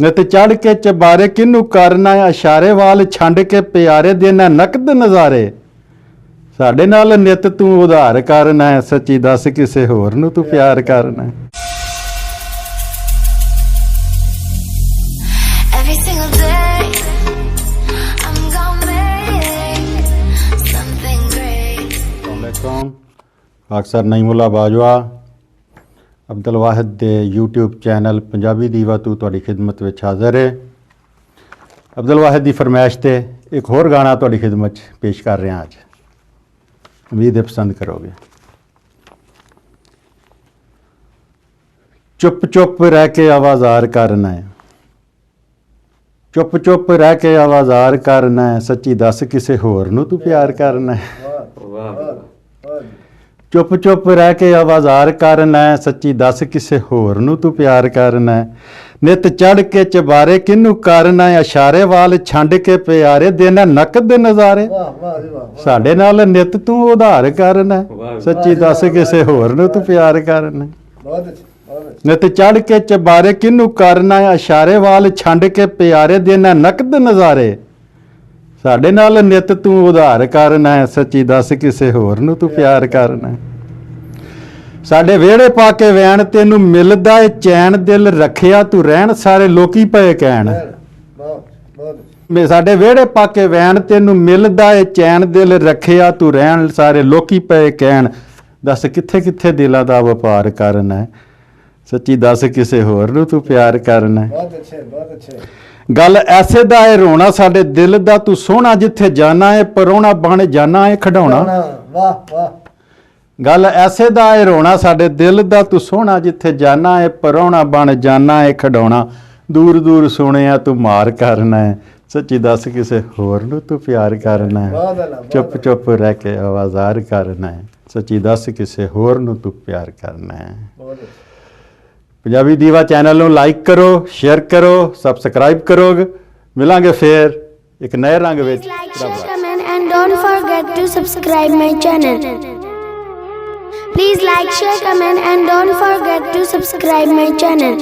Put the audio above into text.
ਨਿਤ ਚੜ ਕੇ ਚਬਾਰੇ ਕਿਹਨੂੰ ਕਰਨਾ ਇਸ਼ਾਰੇ ਵਾਲ ਛੰਡ ਕੇ ਪਿਆਰੇ ਦੇਣਾ ਨਕਦ ਨਜ਼ਾਰੇ। ਸਾਡੇ ਨਾਲ ਨਿਤ ਤੂੰ ਉਧਾਰ ਕਰਨਾ ਹੈ, ਸੱਚੀ ਦੱਸ ਕਿਸੇ ਹੋਰ ਨੂੰ ਤੂੰ ਪਿਆਰ ਕਰਨਾ ਹੈ। Every single day, I'm gonna make something great. वालेकुम। अक्सर नईमुल्ला बाजवा अब्दुल वाहिद दे यूट्यूब चैनल पंजाबी दीवा तू तुहाडी खिदमत विच हाज़र है। अब्दुल वाहिद दी फरमाइश ते एक होर गाना तुहाडी खिदमत च पेश कर रहे हैं अज, उम्मीद है पसंद करोगे। चुप चुप रह के आवाज़ार करना है, चुप चुप रह के आवाज़ार करना है, सच्ची दस किसे होर नूं तू प्यार करना है। चुप चुप रह के आवाज़ार करना है, सच्ची दस किसे होर नूं तू प्यार करना है। नित चढ़ के चबारे किनू करना है, इशारे वाल छंड के प्यारे देना नकद नज़ारे। साडे नाल नित तू उधार करना है, सच्ची दस किसे होर नूं तू प्यार करना है। नित चढ़ के चबारे किनू करना है, इशारे वाल छंड के प्यारे देना नकद नज़ारे। साडे नाल नित तू उधार करना है, सच्ची दस किसे होर नूं तू प्यार करना है। साडे वेड़े पा के वैन तेनू मिलदा है चैन, दिल रखिया तू रहन सारे लोकी पए कहण। साडे वेड़े पा के वैन तेनू मिलदा है चैन, दिल रखिया तू रहन सारे लोकी पए कहण। दस कित्थे कित्थे दिलां दा वपार करना है, सच्ची दस किसे होर नूं तू प्यार करना है। बहुत अच्छे गल ऐसे दा है रोना साडे दिल दा, तू सोहना जिथे जाना है परोना बन जाना है खिडौना। वाह वाह। गल ऐसे दा है रोना साडे दिल दा, तू सोहना जिथे जाना है परोना बन जाना है खिडौना। दूर दूर सुनिया तू मार करना है, सच्ची दस किसे होर नूं तू प्यार करना है। चुप चुप रह के आवाज़ार करना है, सच्ची दस किसे होर नूं तू प्यार करना है। पंजाबी दीवा चैनल ਨੂੰ ਲਾਈਕ ਕਰੋ, ਸ਼ੇਅਰ ਕਰੋ, ਸਬਸਕ੍ਰਾਈਬ ਕਰੋ। ਮਿਲਾਂਗੇ ਫੇਰ ਇੱਕ ਨਏ ਰੰਗ ਵਿੱਚ। Like, share, comment, and don't forget to subscribe my channel. Please like, share, comment, and don't forget to subscribe my channel.